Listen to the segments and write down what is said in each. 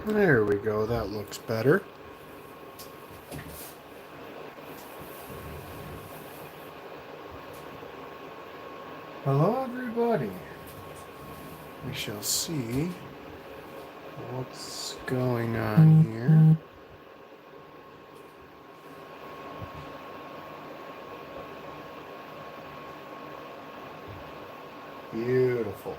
There we go, that looks better. Hello everybody. We shall see what's going on here. Beautiful.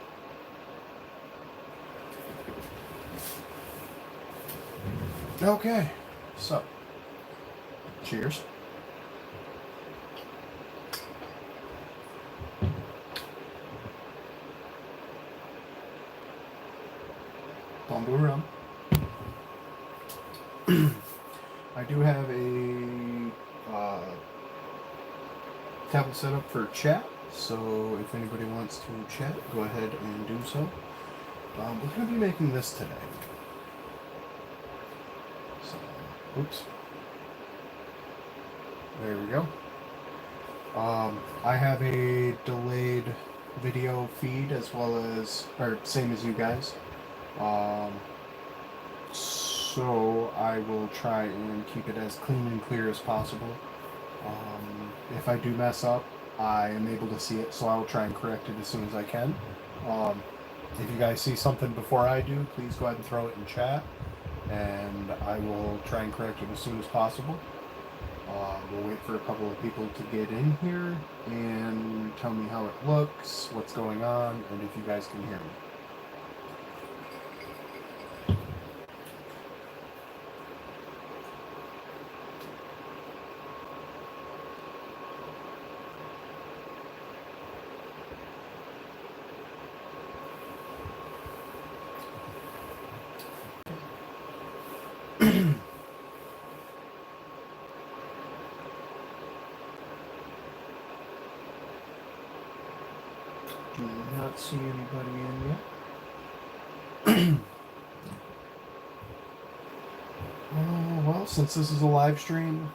Okay, so cheers. Bumble rum. I do have a tablet set up for chat, so if anybody wants to chat, go ahead and do so. We're going to be making this today. So, oops. There we go. I have a delayed video feed as well as, or same as you guys. So I will try and keep it as clean and clear as possible. If I do mess up, I am able to see it, so I'll try and correct it as soon as I can. If you guys see something before I do, please go ahead and throw it in chat, and I will try and correct it as soon as possible. We'll wait for a couple of people to get in here and tell me how it looks, what's going on, and if you guys can hear me. Do not see anybody in yet. Well, since this is a live stream,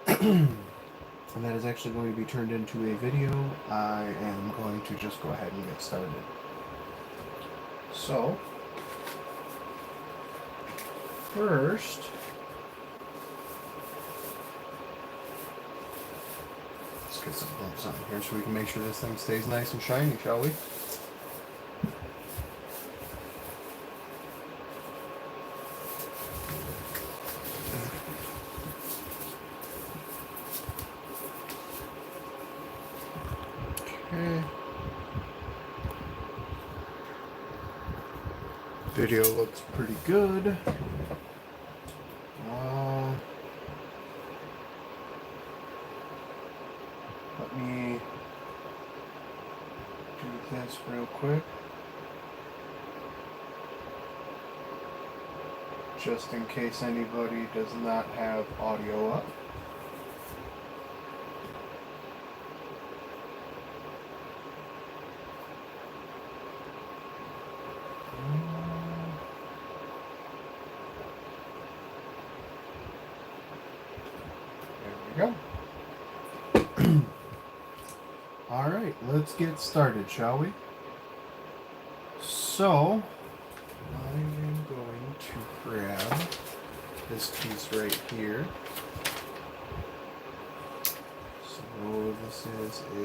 and that is actually going to be turned into a video, I am going to just go ahead and get started. So, first, let's get some bumps on here so we can make sure this thing stays nice and shiny, shall we? Okay. Video looks pretty good. Let me do this real quick. Just in case anybody does not have audio up. There we go. Alright, let's get started, shall we? So, I am going to grab this piece right here. So this is a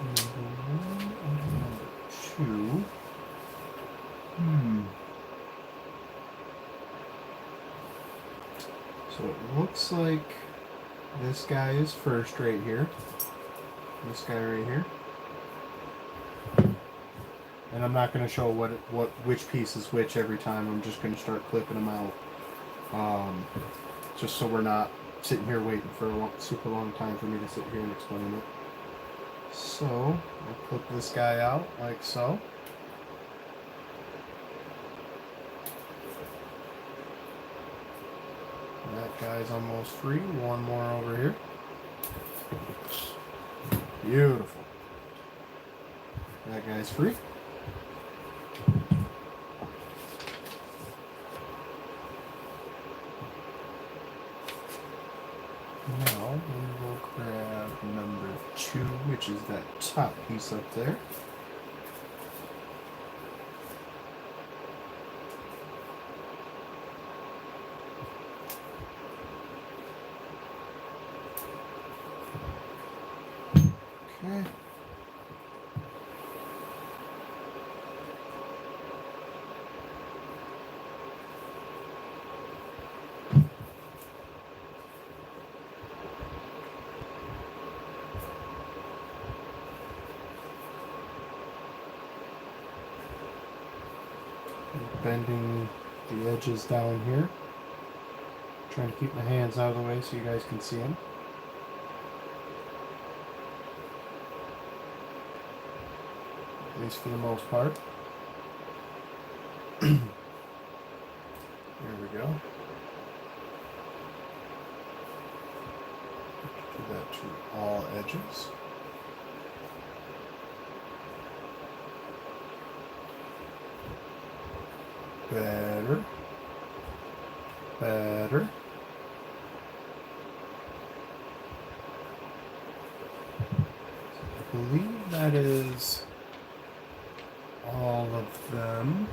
number 1 and number 2. So it looks like this guy is first right here. This guy right here. And I'm not going to show which piece is which every time. I'm just going to start clipping them out. Just so we're not sitting here waiting for a super long time for me to sit here and explain it. So, I'll clip this guy out like so. That guy's almost free. One more over here. Beautiful. That guy's free. Now we will grab number 2, which is that top piece up there. Bending the edges down here. Trying to keep my hands out of the way so you guys can see them. At least for the most part. There we go. Do that to all edges. Better. Better. I believe that is all of them.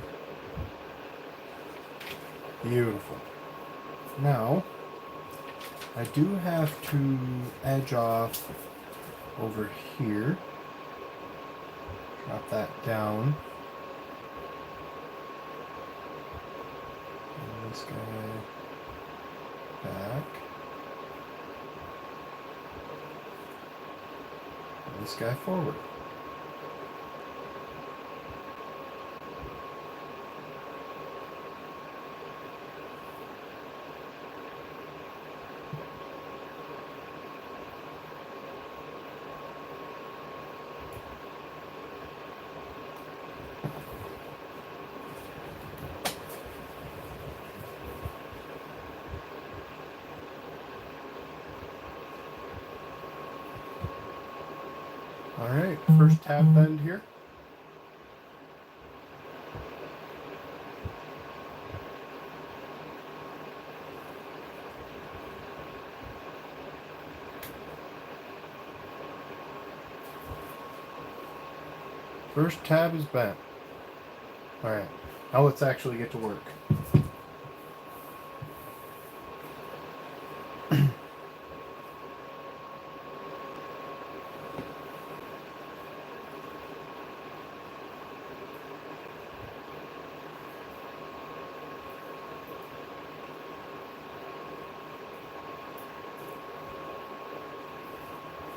Beautiful. Now, I do have to edge off over here. Drop that down. And this guy back. And this guy forward. Alright, first tab bend here. First tab is bent. Alright, now let's actually get to work.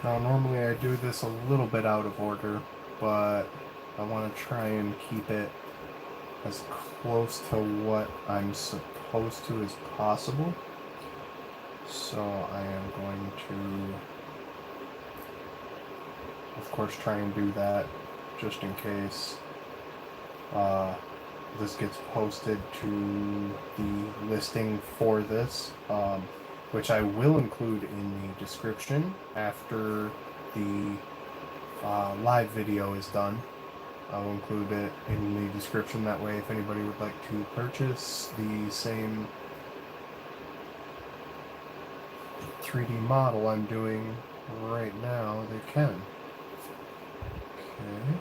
Now normally I do this a little bit out of order, but I want to try and keep it as close to what I'm supposed to as possible. So I am going to, of course, try and do that just in case this gets posted to the listing for this. Which I will include in the description after the live video is done. I'll include it in the description, that way if anybody would like to purchase the same 3D model I'm doing right now, they can. Okay.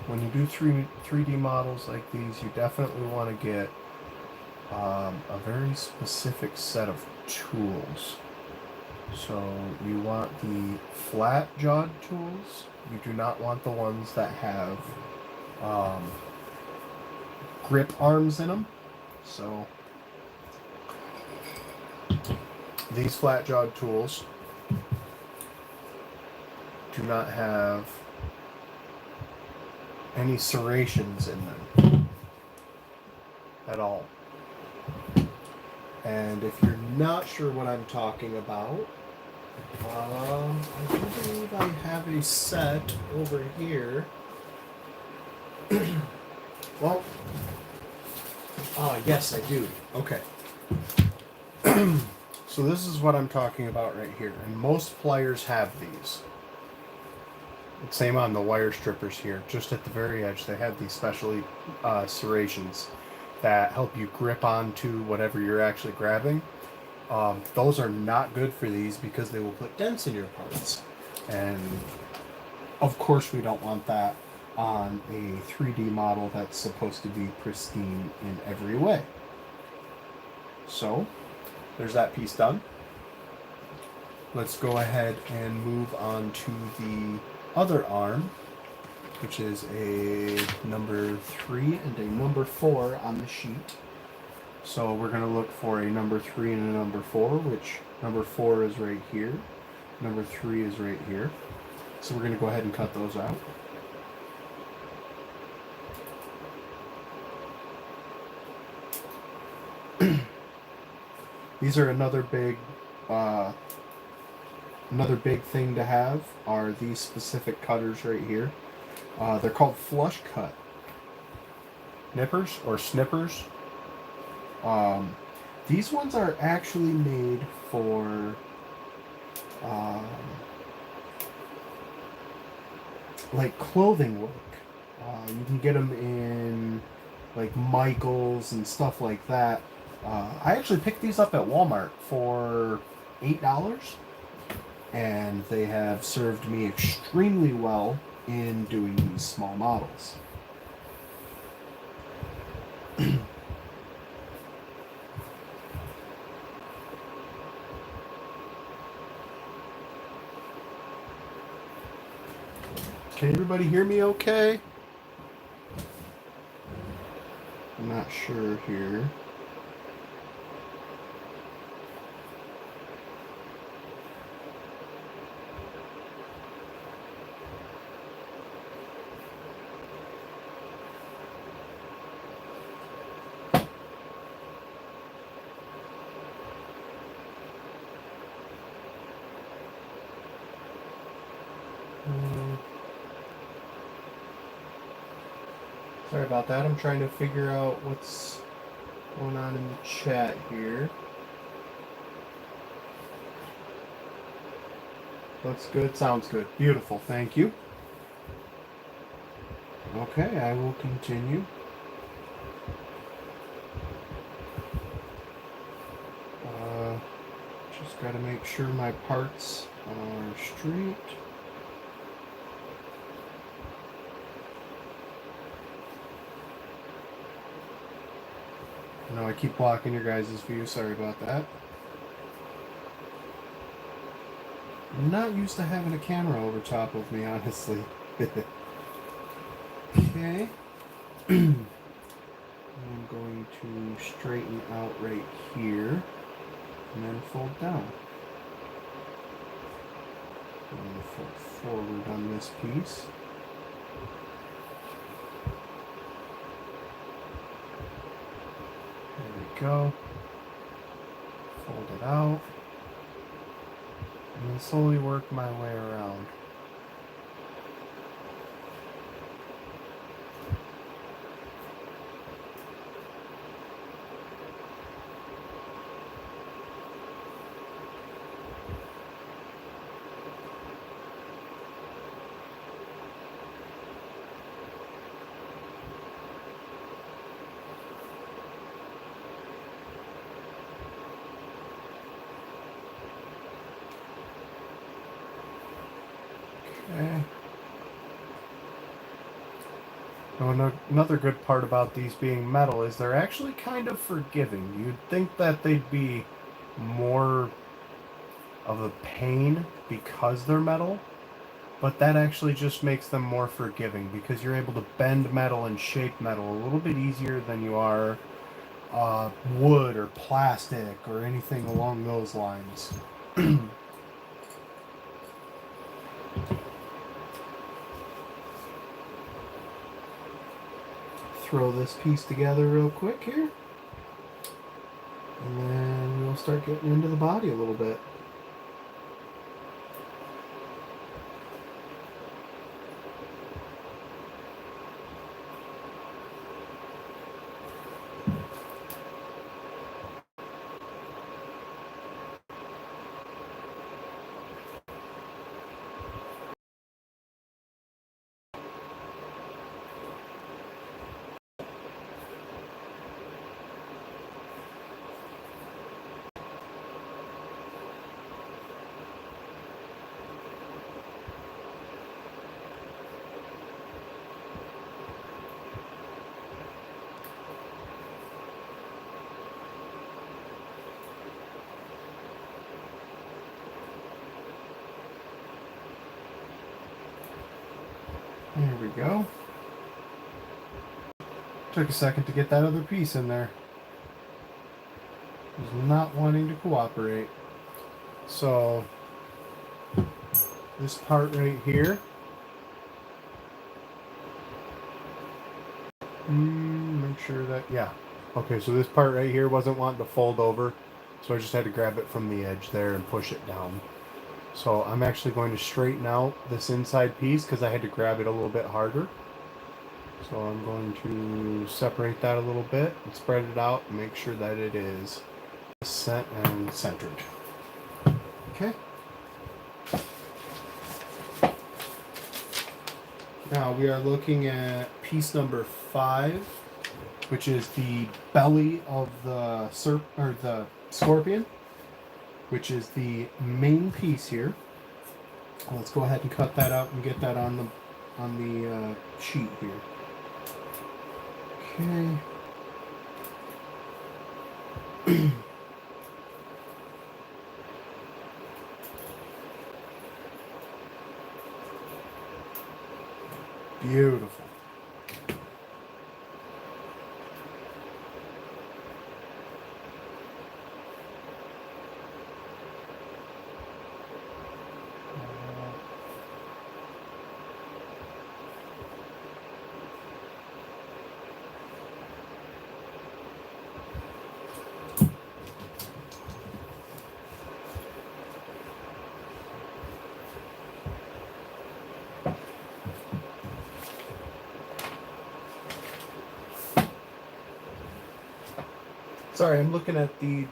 When you do 3D models like these, you definitely want to get a very specific set of tools. So you want the flat-jawed tools. You do not want the ones that have grip arms in them. So these flat-jawed tools do not have any serrations in them at all. And if you're not sure what I'm talking about, I do believe I have a set over here. Well, yes, I do. Okay. So this is what I'm talking about right here, and most pliers have these. Same on the wire strippers here. Just at the very edge, they have these specially serrations that help you grip onto whatever you're actually grabbing. Those are not good for these because they will put dents in your parts. And of course we don't want that on a 3D model that's supposed to be pristine in every way. So, there's that piece done. Let's go ahead and move on to the other arm. which is a number 3 and a number 4 on the sheet. So we're going to look for a number 3 and a number 4, which number 4 is right here. Number 3 is right here. So we're going to go ahead and cut those out. These are another big thing to have are these specific cutters right here. They're called flush cut nippers or snippers. These ones are actually made for like clothing work. You can get them in like Michaels and stuff like that. I actually picked these up at Walmart for $8, and they have served me extremely well in doing these small models. Can everybody hear me okay? I'm not sure here. Sorry about that. I'm trying to figure out what's going on in the chat here. Looks good. Sounds good. Beautiful. Thank you. Okay, I will continue. Just got to make sure my parts are straight. No, I keep blocking your guys' view. Sorry about that. I'm not used to having a camera over top of me, honestly. Okay. I'm going to straighten out right here and then fold down. I'm going to fold forward on this piece. There we go. Fold it out. And then slowly work my way around. Okay. Now, another good part about these being metal is they're actually kind of forgiving. You'd think that they'd be more of a pain because they're metal, but that actually just makes them more forgiving because you're able to bend metal and shape metal a little bit easier than you are wood or plastic or anything along those lines. Throw this piece together real quick here, and then we'll start getting into the body a little bit. we go. Took a second to get that other piece in there. He's not wanting to cooperate. So this part right here. Make sure that, yeah. Okay, so this part right here wasn't wanting to fold over. So I just had to grab it from the edge there and push it down. So I'm actually going to straighten out this inside piece because I had to grab it a little bit harder. So I'm going to separate that a little bit and spread it out and make sure that it is set and centered. Okay. Now we are looking at piece number 5, which is the belly of the the scorpion, which is the main piece here. Let's go ahead and cut that out and get that on the sheet here. Okay. Beautiful. Sorry, I'm looking at the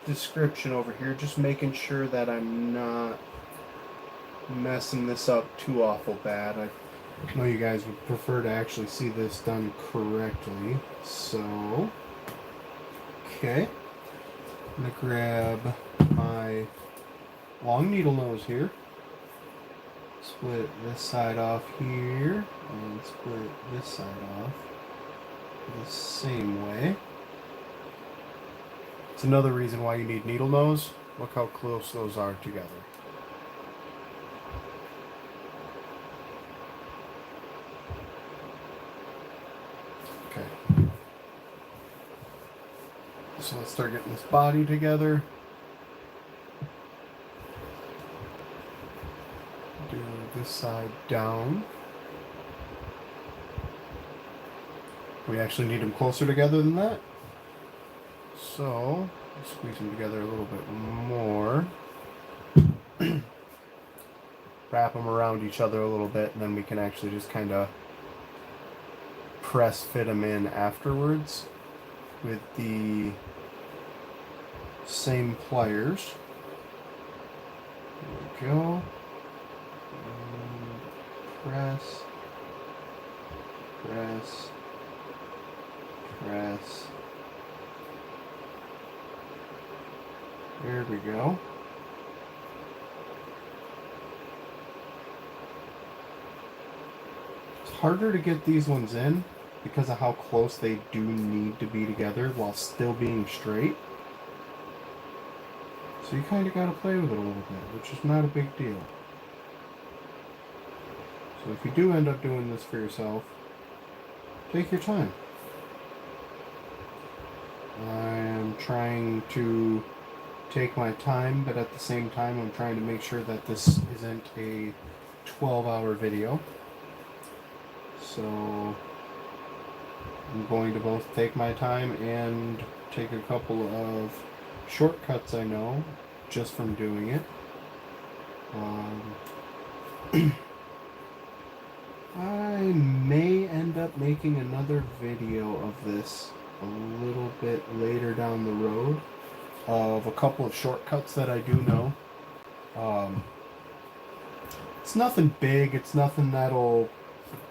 description over here, just making sure that I'm not messing this up too awful bad. I know you guys would prefer to actually see this done correctly. So, okay. I'm going to grab my long needle nose here. Split this side off here, and split this side off the same way. It's another reason why you need needle nose. Look how close those are together. Okay. So let's start getting this body together. Do this side down. We actually need them closer together than that. So, squeeze them together a little bit more. Wrap them around each other a little bit, and then we can actually just kind of press fit them in afterwards with the same pliers. There we go. And press, press, press. There we go. It's harder to get these ones in because of how close they do need to be together while still being straight. So you kind of got to play with it a little bit, which is not a big deal. So if you do end up doing this for yourself, take your time. I am trying to take my time, but at the same time I'm trying to make sure that this isn't a 12-hour video. So I'm going to both take my time and take a couple of shortcuts I know just from doing it. I may end up making another video of this a little bit later down the road of a couple of shortcuts that I do know. It's nothing big, it's nothing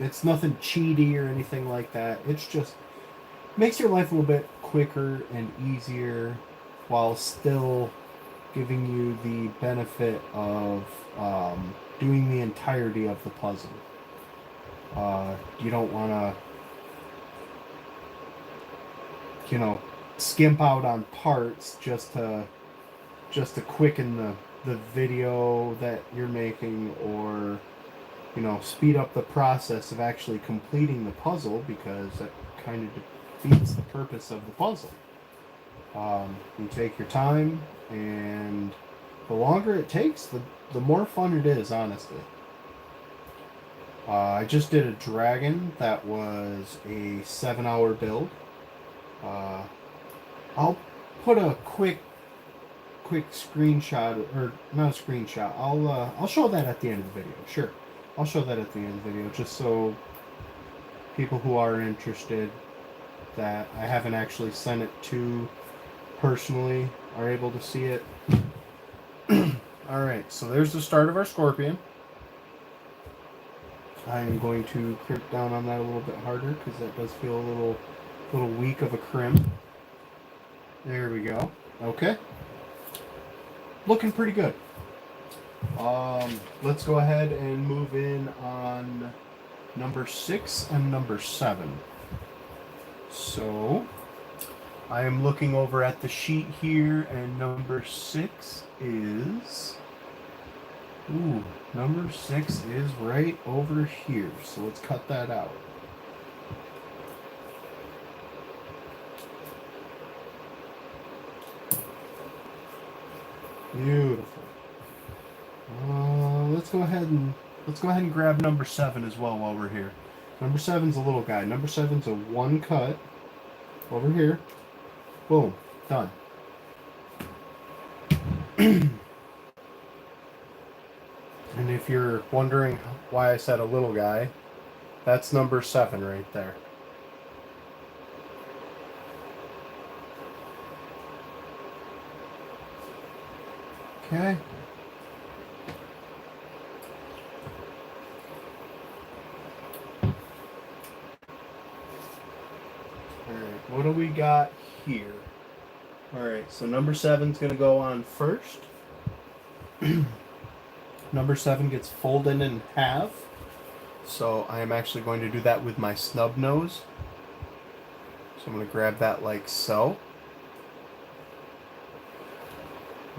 cheaty or anything like that. It's just makes your life a little bit quicker and easier while still giving you the benefit of doing the entirety of the puzzle. You don't want to, skimp out on parts just to quicken the video that you're making, or speed up the process of actually completing the puzzle, because that kind of defeats the purpose of the puzzle. You take your time, and the longer it takes, the more fun it is, honestly. I just did a dragon that was a 7-hour build. I'll put a quick screenshot, or not a screenshot. I'll show that at the end of the video. Sure, I'll show that at the end of the video, just so people who are interested that I haven't actually sent it to personally are able to see it. Alright, so there's the start of our scorpion. I am going to crimp down on that a little bit harder, because that does feel a little weak of a crimp. There we go. Okay. Looking pretty good. Let's go ahead and move in on number 6 and number 7. So, I am looking over at the sheet here, and number 6 is... Ooh, number 6 is right over here. So let's cut that out. Beautiful. Let's go ahead and grab number 7 as well while we're here. Number 7's a little guy. Number 7's a 1 cut over here. Boom, done. And if you're wondering why I said a little guy, that's number 7 right there. Okay. Alright, what do we got here? Alright, so number 7's going to go on first. Number 7 gets folded in half. So I am actually going to do that with my snub nose. So I'm going to grab that like so.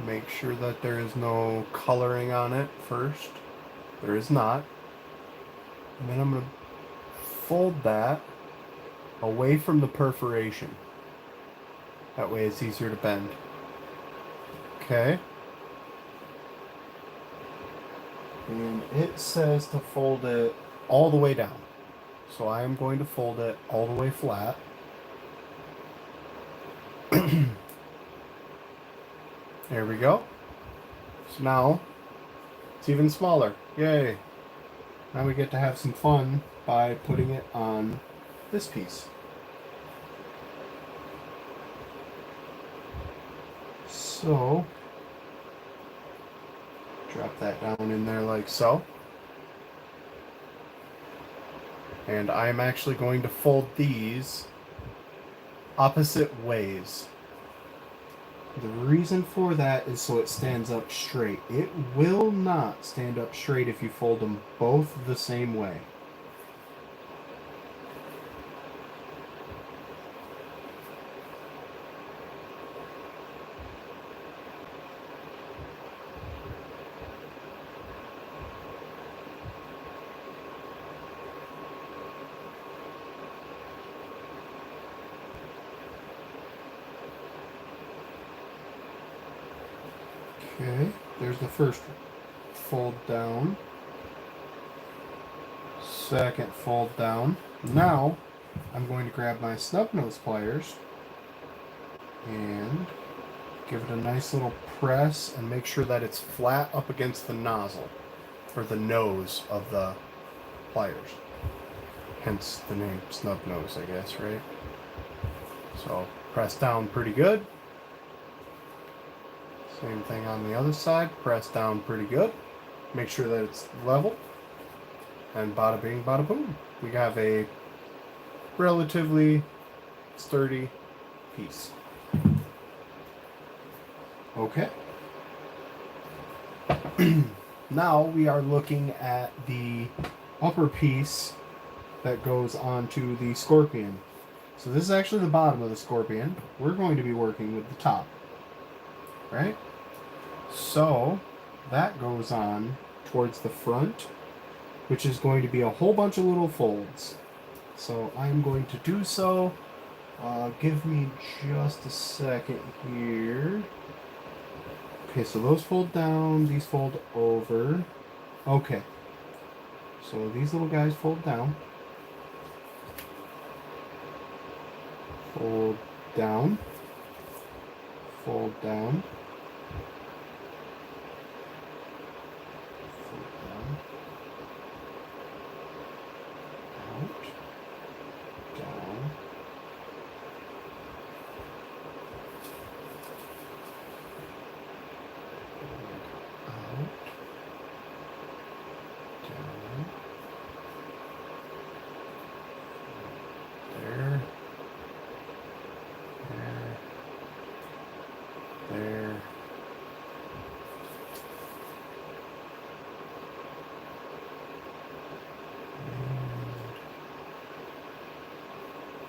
Make sure that there is no coloring on it first. There is not. And then I'm going to fold that away from the perforation. That way it's easier to bend. Okay. And it says to fold it all the way down. So I am going to fold it all the way flat. There we go. So now it's even smaller. Yay. Now we get to have some fun by putting it on this piece. So drop that down in there like so. And I'm actually going to fold these opposite ways. The reason for that is so it stands up straight. It will not stand up straight if you fold them both the same way. Okay, there's the first fold down. Second fold down. Now, I'm going to grab my snub nose pliers and give it a nice little press and make sure that it's flat up against the nozzle, or the nose of the pliers. Hence the name snub nose, I guess, right? So, press down pretty good. Same thing on the other side. Press down pretty good. Make sure that it's level. And bada bing, bada boom. We have a relatively sturdy piece. Okay. Now we are looking at the upper piece that goes onto the scorpion. So this is actually the bottom of the scorpion. We're going to be working with the top. Right? So that goes on towards the front, which is going to be a whole bunch of little folds. So I'm going to do so. Give me just a second here. Okay, so those fold down, these fold over. Okay, so these little guys fold down. Fold down. Fold down. Fold down. Out. Down. Out. Down. There. There.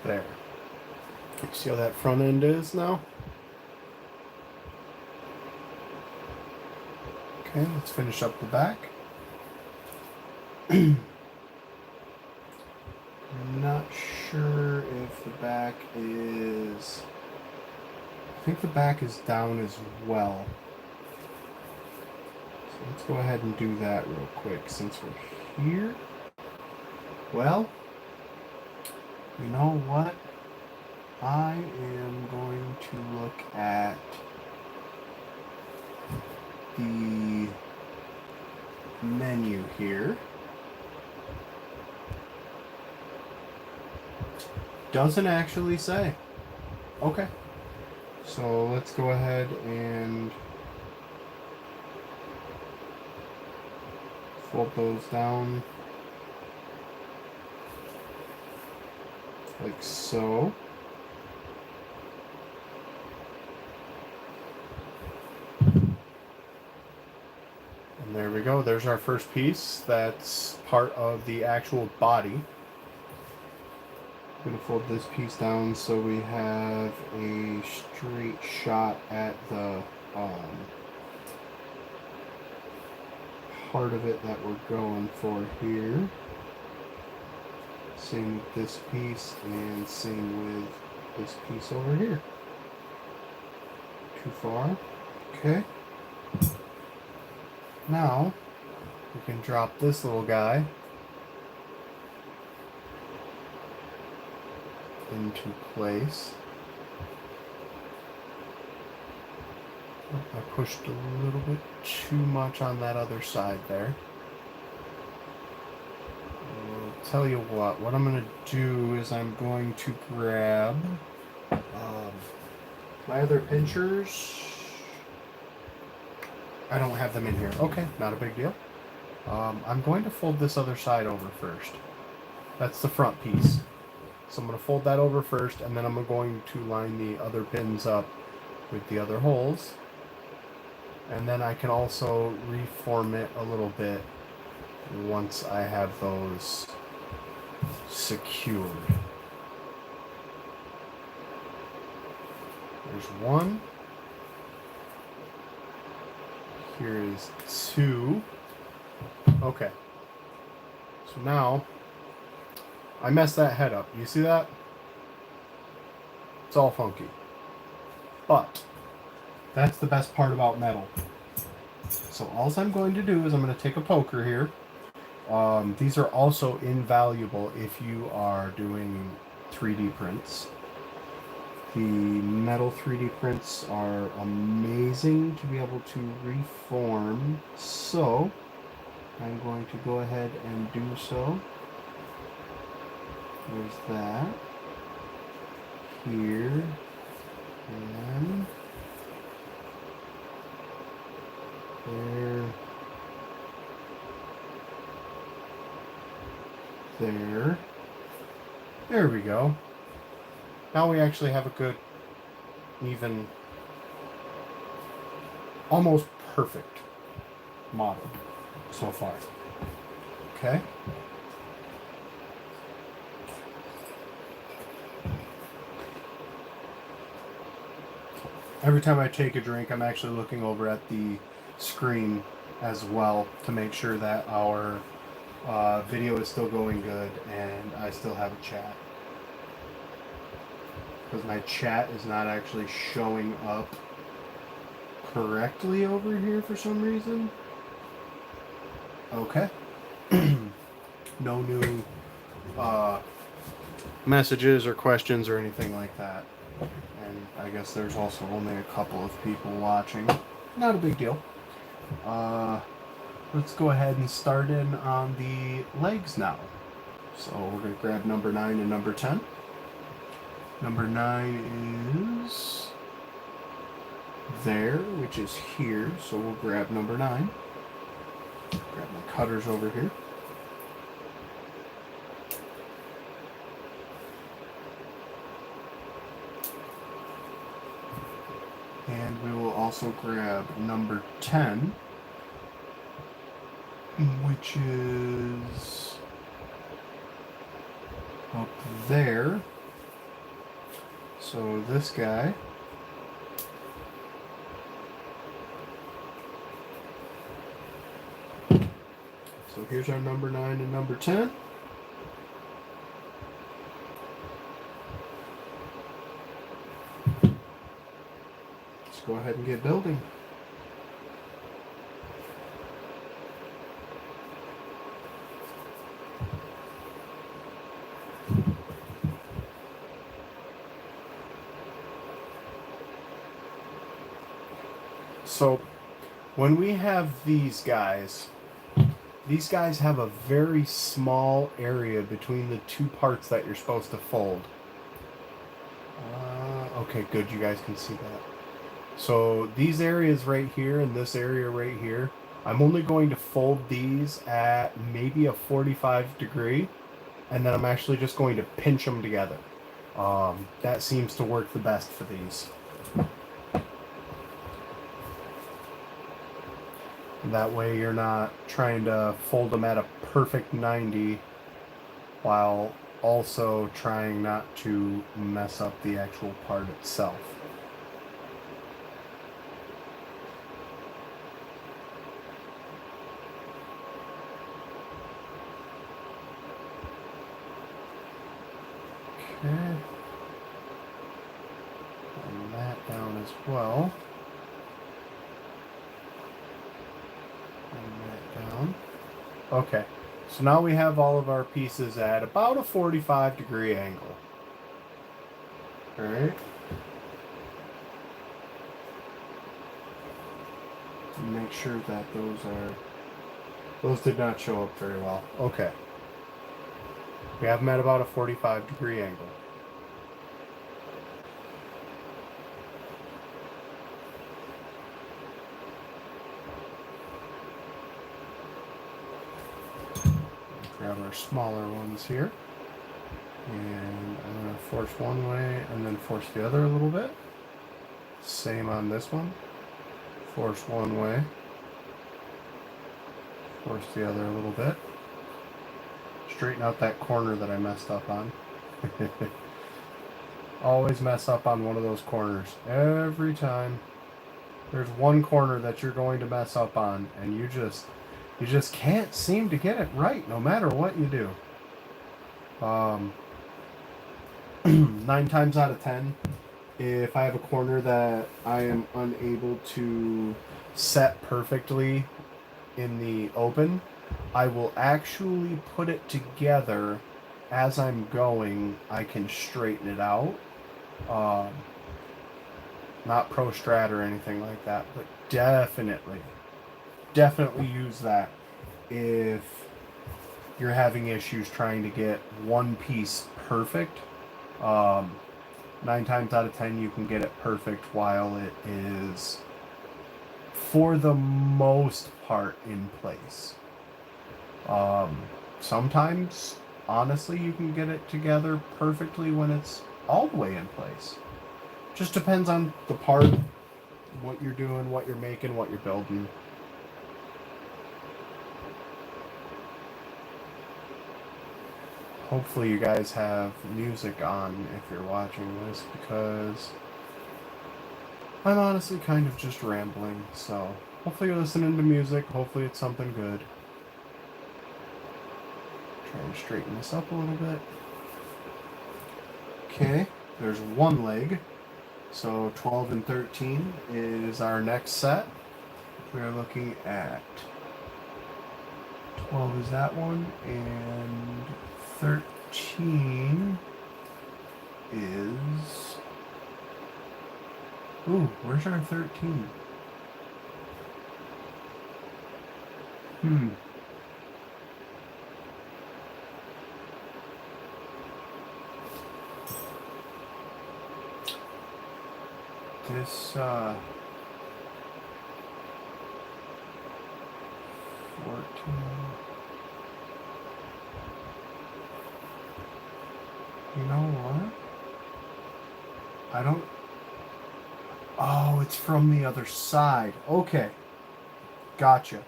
There. See how that front end is now? Okay, let's finish up the back. I'm not sure if the back is... I think the back is down as well. So let's go ahead and do that real quick since we're here. Well, you know what? I am going to look at the menu here. Doesn't actually say. Okay. So let's go ahead and fold those down like so. And there we go. There's our first piece. That's part of the actual body. I'm going to fold this piece down so we have a straight shot at the part of it that we're going for here. Same with this piece and same with this piece over here. Too far. Okay. Now we can drop this little guy into place. I pushed a little bit too much on that other side there. I'll tell you what I'm going to do is I'm going to grab my other pinchers. I don't have them in here. Okay, not a big deal. I'm going to fold this other side over first. That's the front piece. So I'm going to fold that over first, and then I'm going to line the other pins up with the other holes. And then I can also reform it a little bit once I have those secured. There's one. Here is two. Okay. So now I messed that head up. You see that? It's all funky. But that's the best part about metal. So all I'm going to do is I'm going to take a poker here. These are also invaluable if you are doing 3D prints. The metal 3D prints are amazing to be able to reform. So I'm going to go ahead and do so. There's that. Here. And there. There. There we go. Now we actually have a good, even, almost perfect model so far. Okay. Every time I take a drink, I'm actually looking over at the screen as well to make sure that our Video is still going good, and I still have a chat. Because my chat is not actually showing up correctly over here for some reason. Okay. No new messages or questions or anything like that. And I guess there's also only a couple of people watching. Not a big deal. Let's go ahead and start in on the legs now. So we're going to grab number 9 and number 10. Number 9 is there, which is here. So we'll grab number 9. Grab my cutters over here. And we will also grab number 10, which is up there. So this guy. So here's our number 9 and number 10. Let's go ahead and get building. So when we have these guys have a very small area between the two parts that you're supposed to fold. Okay, good, you guys can see that. So these areas right here and this area right here, I'm only going to fold these at maybe a 45 degree, and then I'm actually just going to pinch them together. That seems to work the best for these. That way you're not trying to fold them at a perfect 90 while also trying not to mess up the actual part itself. Okay. And that down as well. Down. Okay, so now we have all of our pieces at about a 45 degree angle. Alright. Make sure that those did not show up very well. Okay. We have them at about a 45 degree angle. Grab our smaller ones here, and I'm going to force one way and then force the other a little bit. Same on this one. Force one way, force the other a little bit. Straighten out that corner that I messed up on. Always mess up on one of those corners. Every time. There's one corner that you're going to mess up on, and you just can't seem to get it right, no matter what you do. 9 times out of 10, if I have a corner that I am unable to set perfectly in the open, I will actually put it together as I'm going. I can straighten it out. Not pro strat or anything like that, but definitely use that if you're having issues trying to get one piece perfect. 9 times out of 10 you can get it perfect while it is, for the most part, in place. Sometimes, honestly, you can get it together perfectly when it's all the way in place. Just depends on the part, what you're doing, what you're making, what you're building. Hopefully you guys have music on if you're watching this, because I'm honestly kind of just rambling, so hopefully you're listening to music, hopefully it's something good. Try and straighten this up a little bit. Okay, there's one leg. So 12 and 13 is our next set. We're looking at 12 is that one, and 13 is... Ooh, where's our 13? This, 14... You know what? I don't... Oh, it's from the other side. Okay. Gotcha.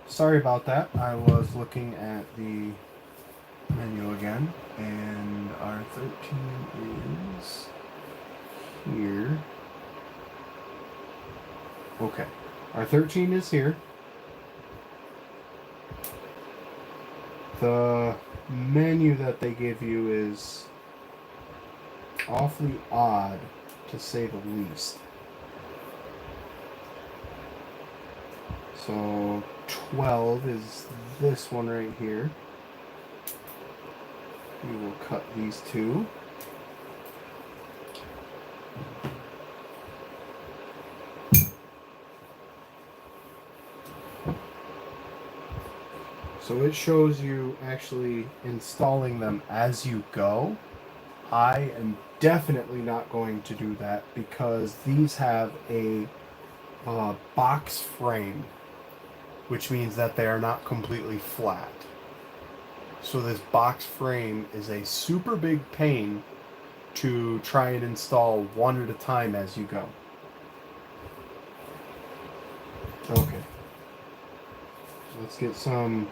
Sorry about that. I was looking at the menu again, and our 13 is here. Okay. Our 13 is here. The menu that they give you is awfully odd, to say the least. So 12 is this one right here. We will cut these two. So it shows you actually installing them as you go. I am definitely not going to do that because these have a box frame, which means that they are not completely flat. So this box frame is a super big pain to try and install one at a time as you go. Okay. Let's get some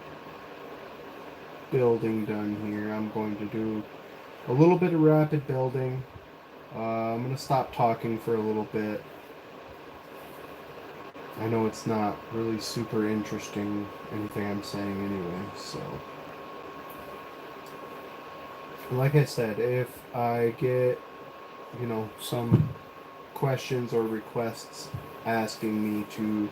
building done here. I'm going to do a little bit of rapid building. I'm going to stop talking for a little bit. I know it's not really super interesting, anything I'm saying anyway, so. Like I said, if I get, some questions or requests asking me to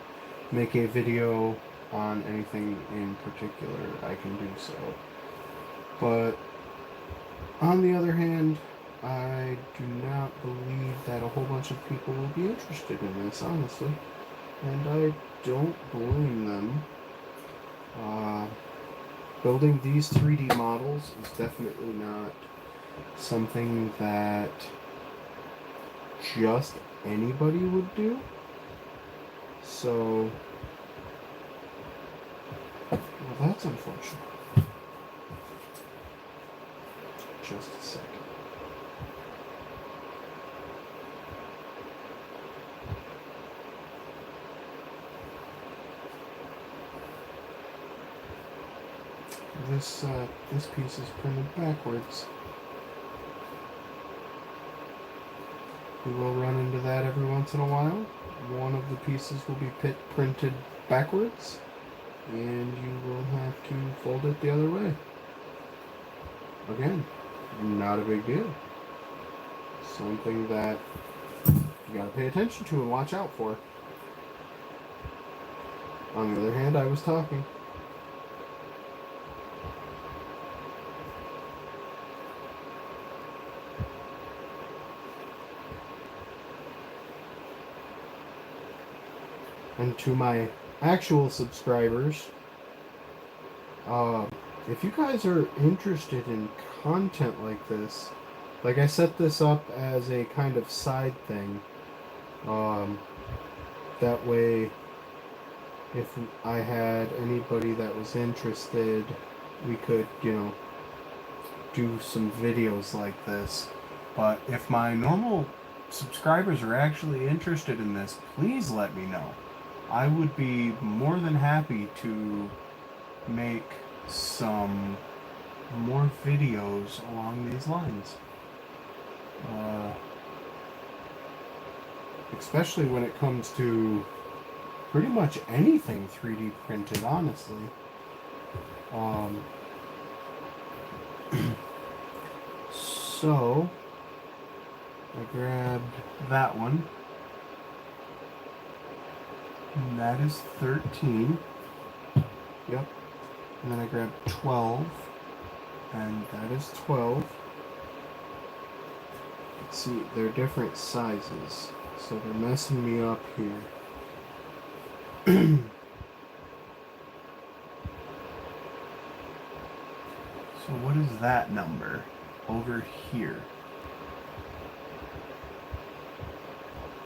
make a video on anything in particular, I can do so. But on the other hand, I do not believe that a whole bunch of people will be interested in this, honestly. And I don't blame them. Building these 3D models is definitely not something that just anybody would do. So, well, that's unfortunate. Just a second. This piece is printed backwards. We will run into that every once in a while. One of the pieces will be printed backwards, and you will have to fold it the other way. Again, not a big deal. Something that you gotta pay attention to and watch out for. On the other hand, I was talking. And to my actual subscribers, if you guys are interested in content like this, like I set this up as a kind of side thing, that way if I had anybody that was interested, we could, do some videos like this. But if my normal subscribers are actually interested in this, please let me know. I would be more than happy to make some more videos along these lines. Especially when it comes to pretty much anything 3D printed, honestly. So I grabbed that one. And that is 13. Yep. And then I grabbed 12. And that is 12. Let's see, they're different sizes. So they're messing me up here. So what is that number over here?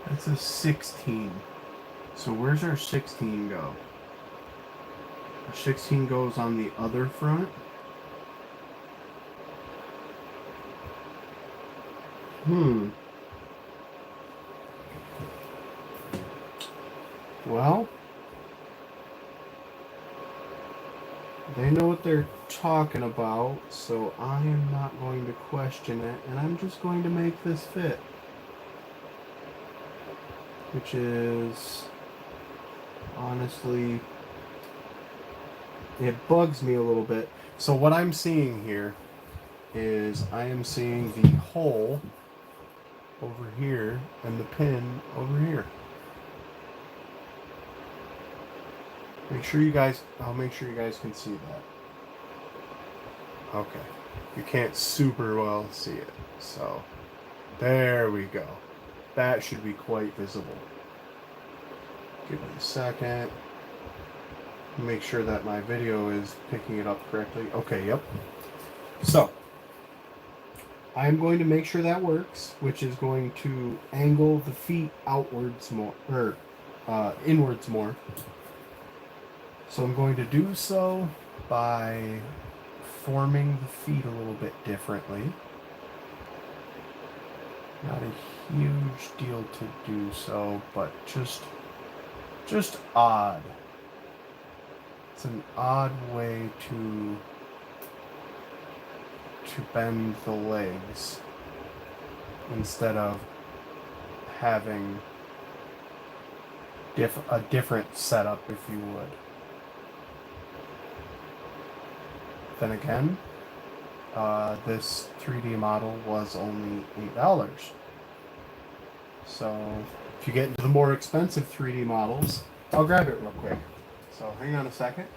That's a 16. So where's our 16 go? Our 16 goes on the other front. Well, they know what they're talking about, so I am not going to question it, and I'm just going to make this fit. Which is, honestly, it bugs me a little bit. So what I'm seeing here is I am seeing the hole over here and the pin over here. I'll make sure you guys can see that. Okay. You can't super well see it. So, there we go. That should be quite visible. Give me a second. Make sure that my video is picking it up correctly. Okay, yep. So, I'm going to make sure that works, which is going to angle the feet outwards more, or inwards more. So I'm going to do so by forming the feet a little bit differently. Not a huge deal to do so, but just odd. It's an odd way to bend the legs instead of having a different setup, if you would. Then again, this 3D model was only $8. So if you get into the more expensive 3D models, I'll grab it real quick. So hang on a second.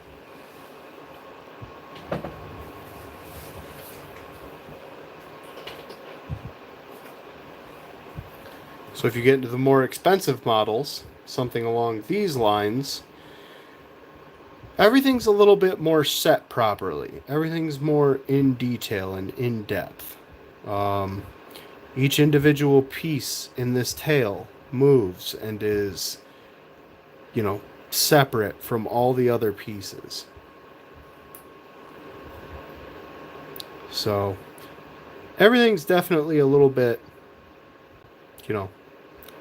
So if you get into the more expensive models, something along these lines, everything's a little bit more set properly. Everything's more in detail and in depth. Each individual piece in this tail moves and is, separate from all the other pieces. So everything's definitely a little bit,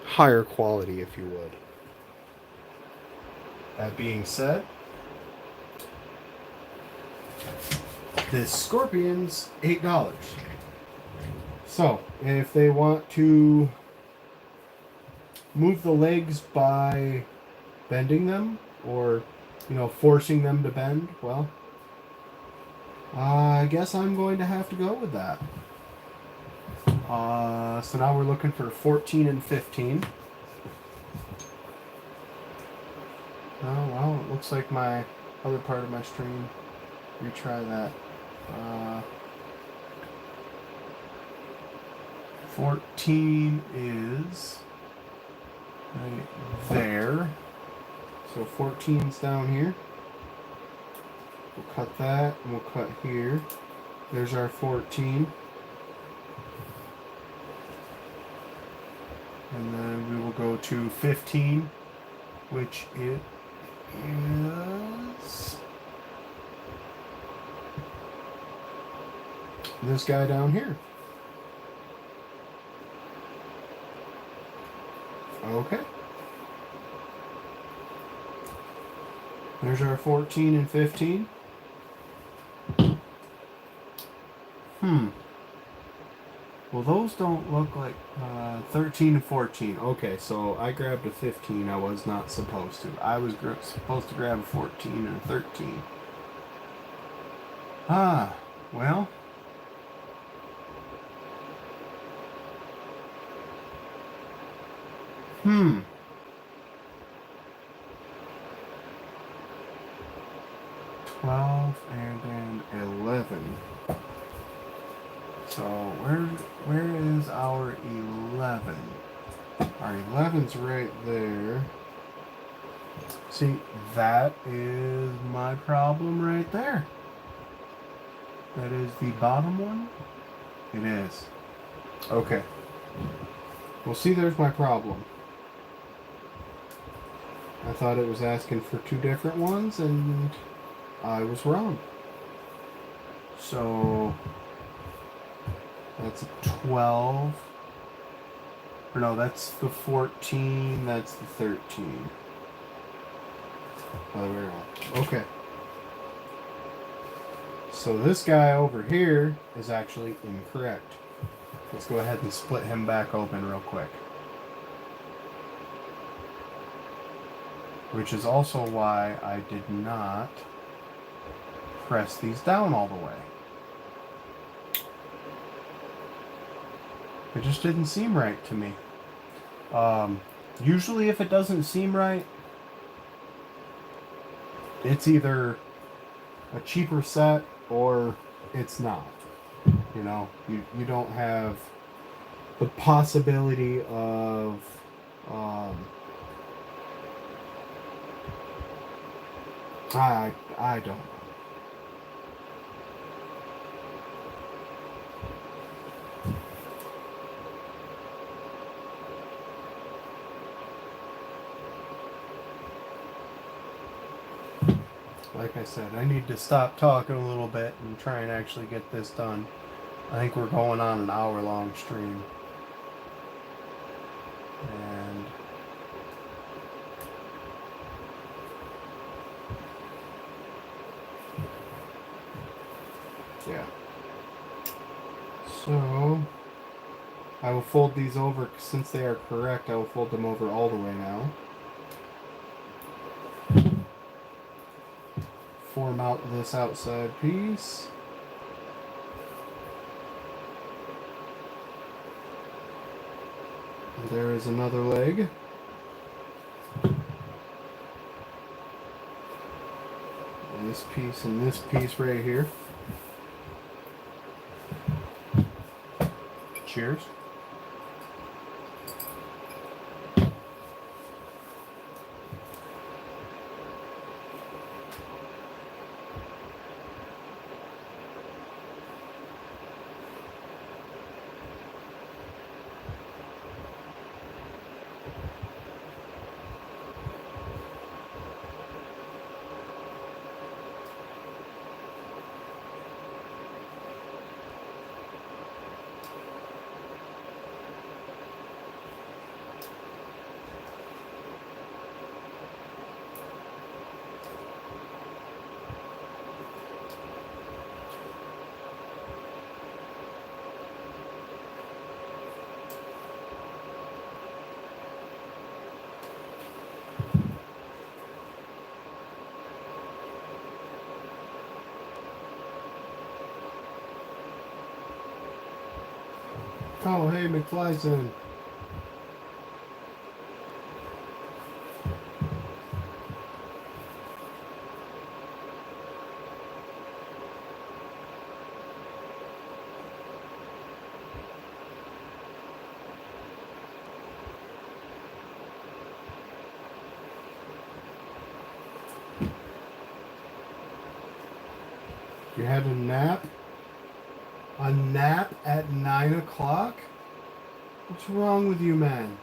higher quality, if you would. That being said, this Scorpion's $8. So, if they want to move the legs by bending them or, forcing them to bend, well, I guess I'm going to have to go with that. So now we're looking for 14 and 15. Oh, well, it looks like my other part of my stream. Retry that. 14 is right there. So 14's down here. We'll cut that, and we'll cut here. There's our 14. And then we will go to 15, which it is this guy down here. Okay. There's our 14 and 15. Well, those don't look like 13 and 14. Okay, so I grabbed a 15. I was not supposed to. I was supposed to grab a 14 and a 13. Well, Hmm. And then 11. So where is our 11? Our 11's right there. See, that is my problem right there. That is the bottom one? It is. Okay. Well, see, there's my problem. I thought it was asking for two different ones, and I was wrong. So that's a 12. Or no, that's the 14. That's the 13. Other way around. Okay. So this guy over here is actually incorrect. Let's go ahead and split him back open real quick. Which is also why I did not press these down all the way. It just didn't seem right to me. Usually if it doesn't seem right, it's either a cheaper set or it's not. You know, you don't have the possibility of I don't know. Like I said, I need to stop talking a little bit and try and actually get this done. I think we're going on an hour-long stream. And yeah. So I will fold these over, since they are correct, I will fold them over all the way now. Form out this outside piece. And there is another leg. And this piece right here. Cheers. Oh, hey, McFly's in. You had a nap? A nap at 9 o'clock? What's wrong with you, man?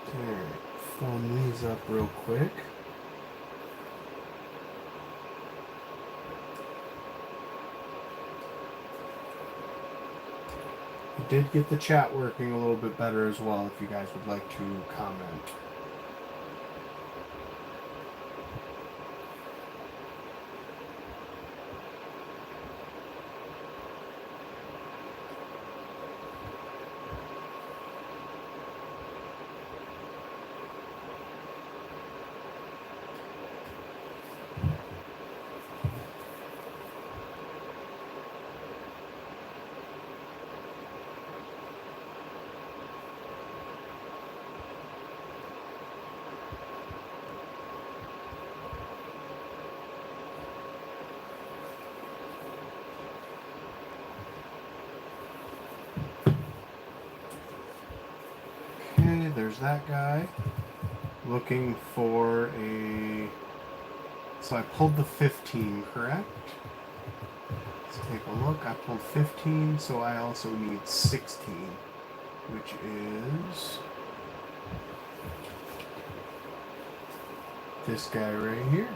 Alright, form these up real quick. I did get the chat working a little bit better as well if you guys would like to comment. there's that guy. Looking for a... So I pulled the 15, correct? Let's take a look. I pulled 15, so I also need 16, which is this guy right here.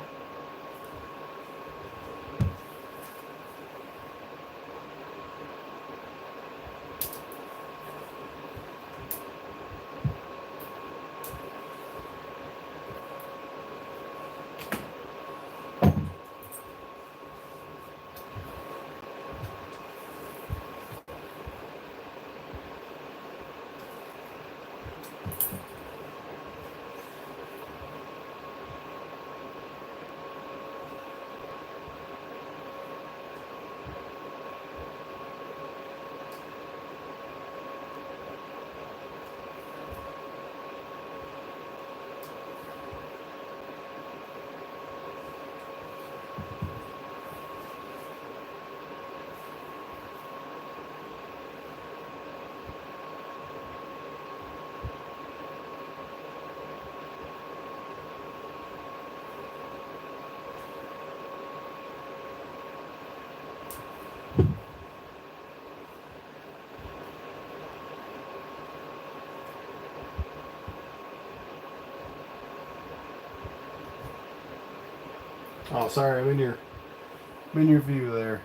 Oh, sorry, I'm in your view there.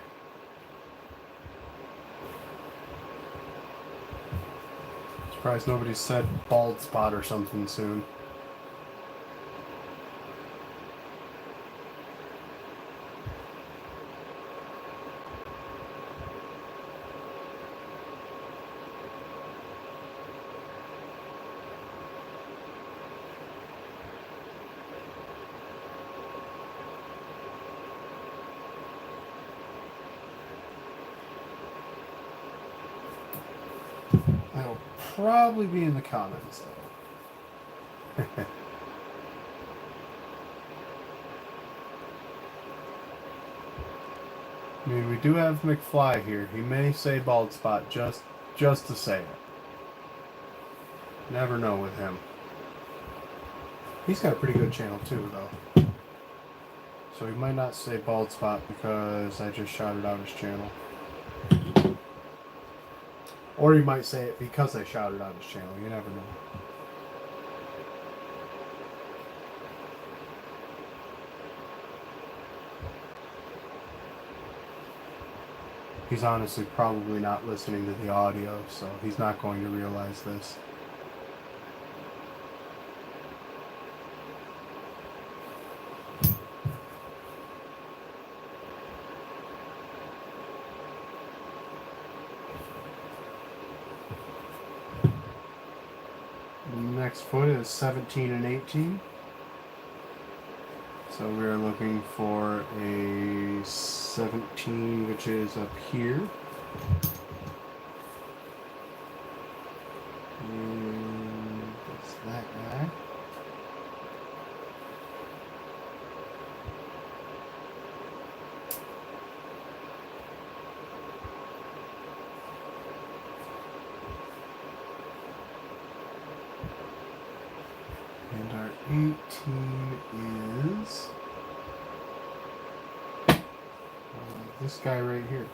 Surprised nobody said bald spot or something soon. That'll probably be in the comments, though. I mean, we do have McFly here. He may say bald spot just to say it. Never know with him. He's got a pretty good channel too, though. So he might not say bald spot because I just shouted out his channel. Or he might say it because I shouted out his channel. You never know. He's honestly probably not listening to the audio, so he's not going to realize this. Next foot is 17 and 18. So we're looking for a 17, which is up here. And that's that guy. And our 18 is this guy right here.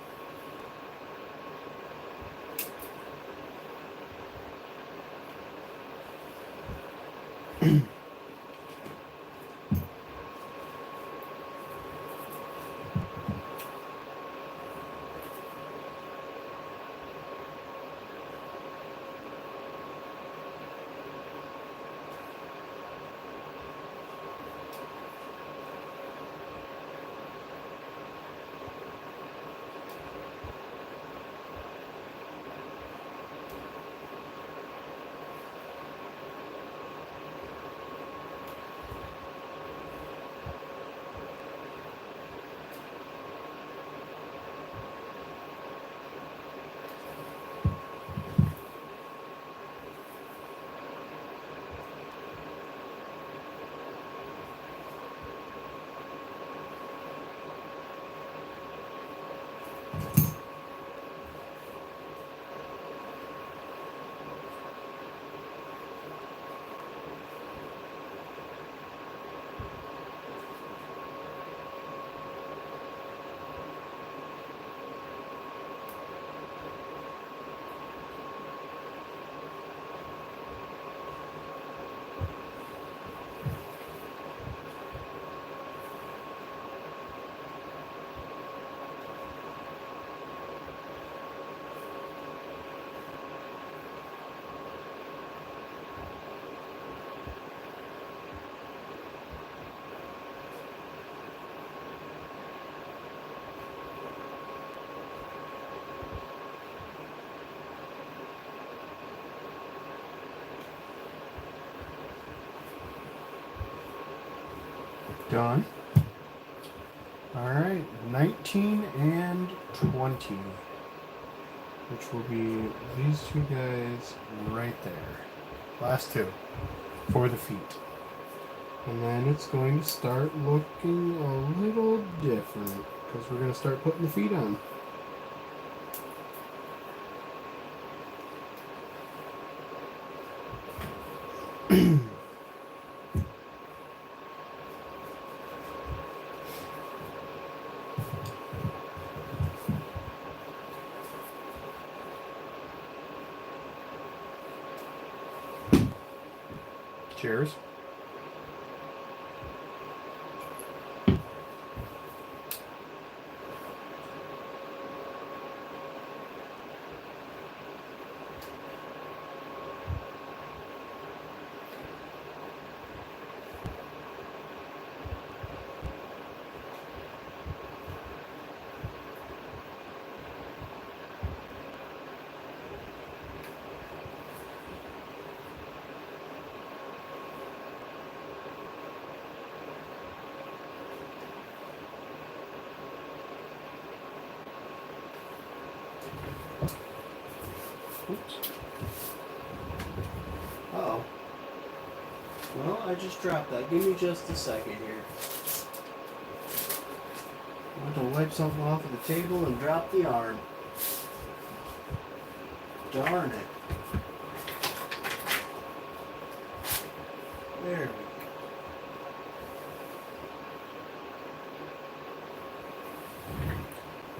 Done. Alright, 19 and 20. Which will be these two guys right there. Last two. For the feet. And then it's going to start looking a little different. Because we're going to start putting the feet on. Cheers. Oops. Uh-oh. Well, I just dropped that. Give me just a second here. I want to wipe something off of the table and drop the arm. Darn it. There we go.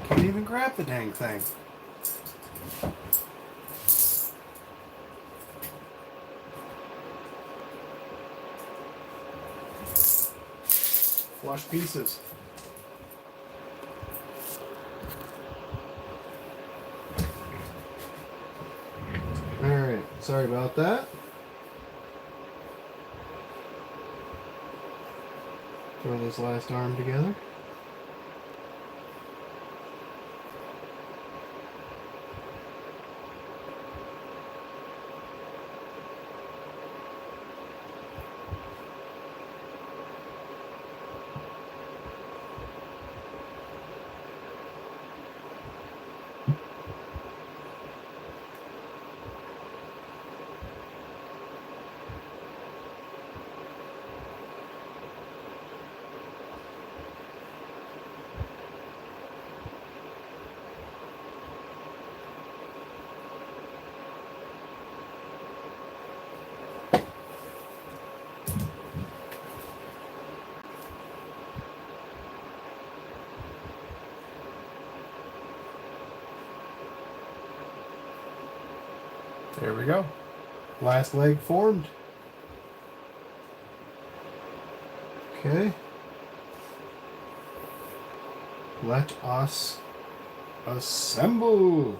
Can't even grab the dang thing. Flush pieces. Alright, sorry about that. Throw this last arm together. There we go. Last leg formed. Okay. Let us assemble.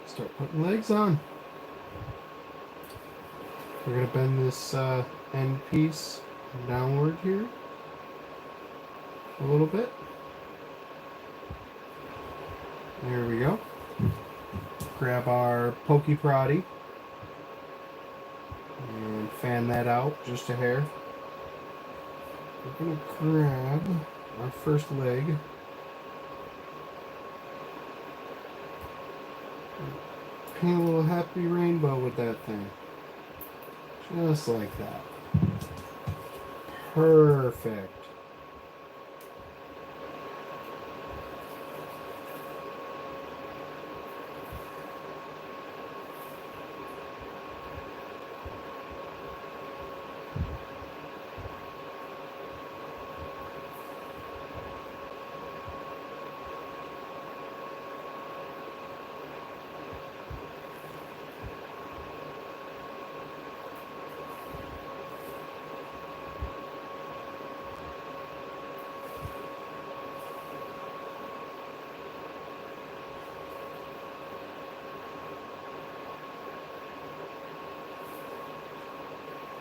Start putting legs on. We're going to bend this end piece downward here a little bit. There we go. Grab our Pokey Proddy and fan that out just a hair. We're going to grab our first leg. Paint a little happy rainbow with that thing. Just like that. Perfect.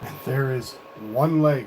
And there is one leg.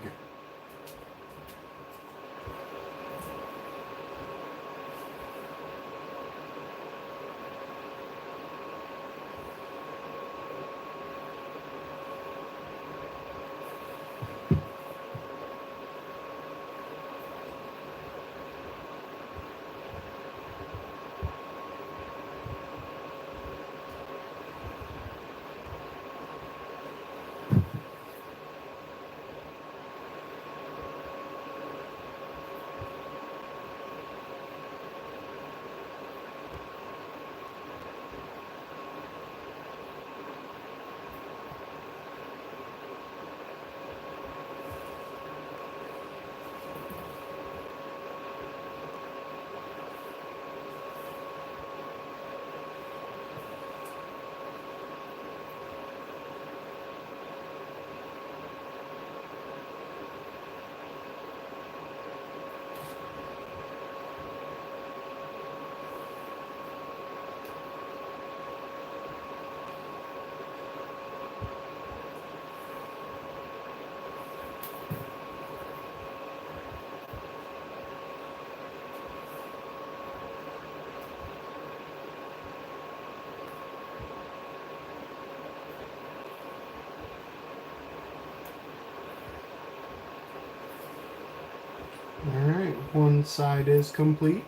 Alright, one side is complete.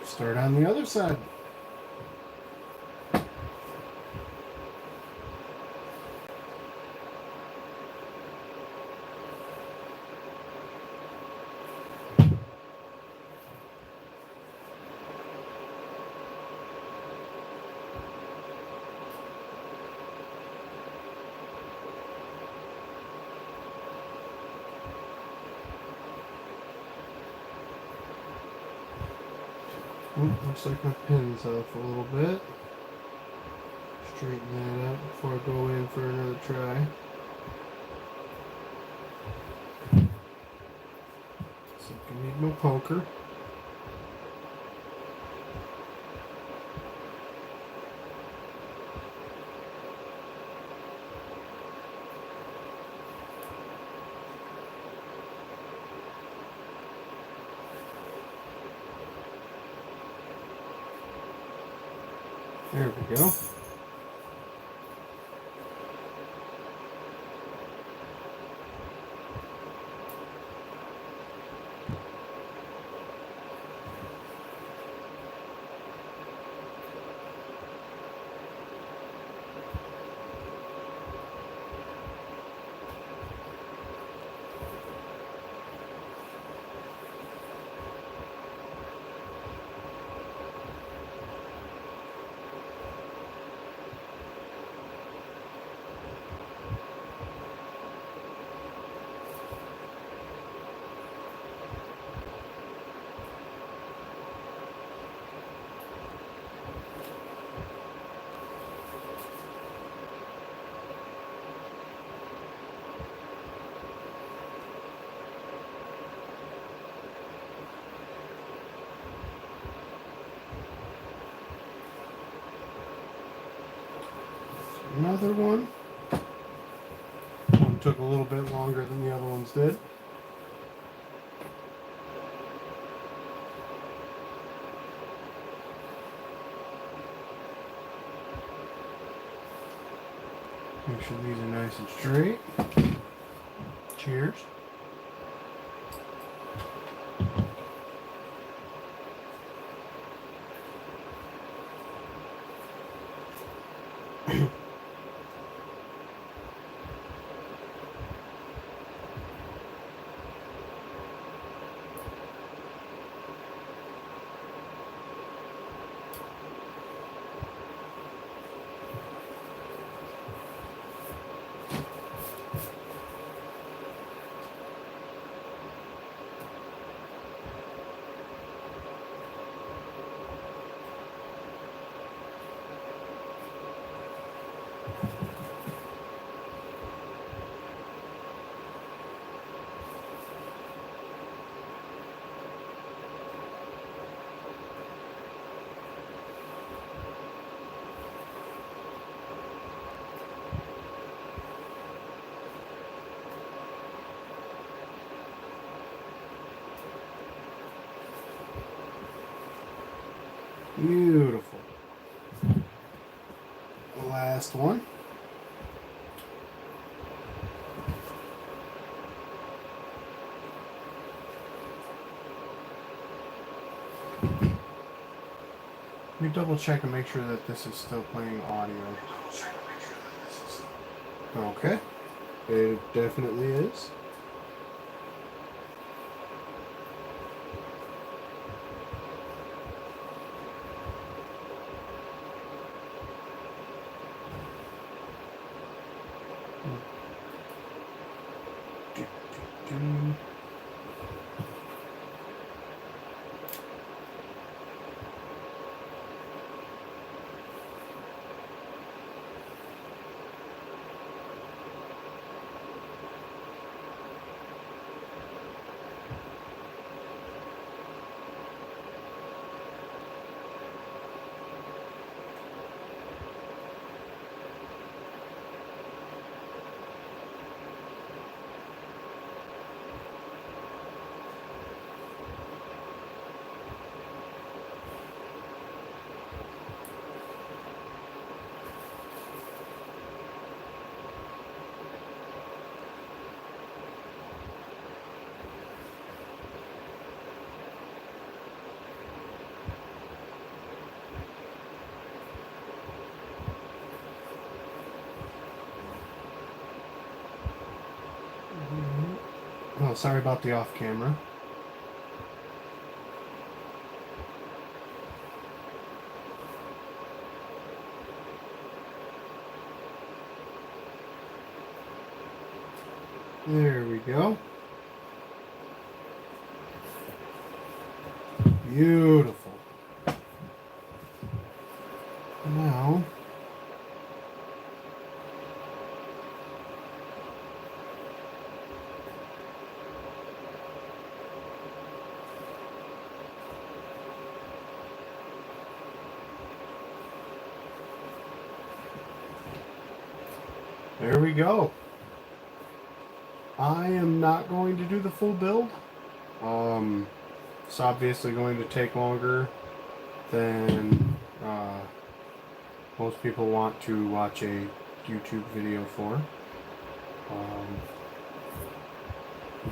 Start on the other side. Looks like my pin's off a little bit. Straighten that out before I go in for another try. So I need my poker. There we go. Another one. One took a little bit longer than the other ones did. Make sure these are nice and straight. Cheers. Beautiful. Last one. Let me double check and make sure that this is still playing audio. Okay. It definitely is. sorry about the off camera. There we go. Beautiful. Now, there we go. I am not going to do the full build. It's obviously going to take longer than most people want to watch a YouTube video for.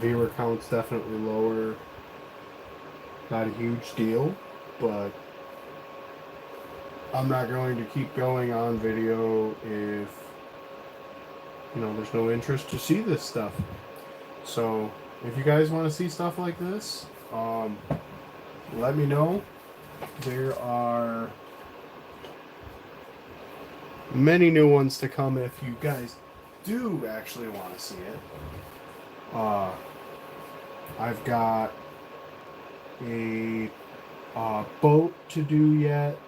Viewer count's definitely lower. Not a huge deal, but I'm not going to keep going on video if there's no interest to see this stuff. So if you guys want to see stuff like this, let me know. There are many new ones to come if you guys do actually want to see it. I've got a boat to do yet.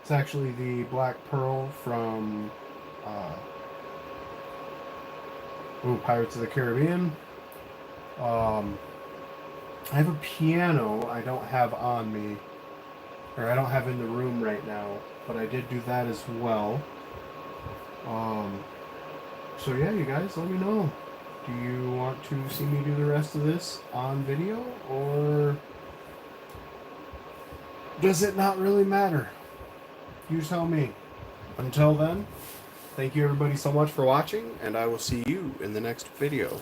It's actually the Black Pearl from Pirates of the Caribbean. I have a piano I don't have on me, or I don't have in the room right now, but I did do that as well. So yeah, you guys, let me know. Do you want to see me do the rest of this on video, or does it not really matter? You tell me. Until then, thank you everybody so much for watching, and I will see you in the next video.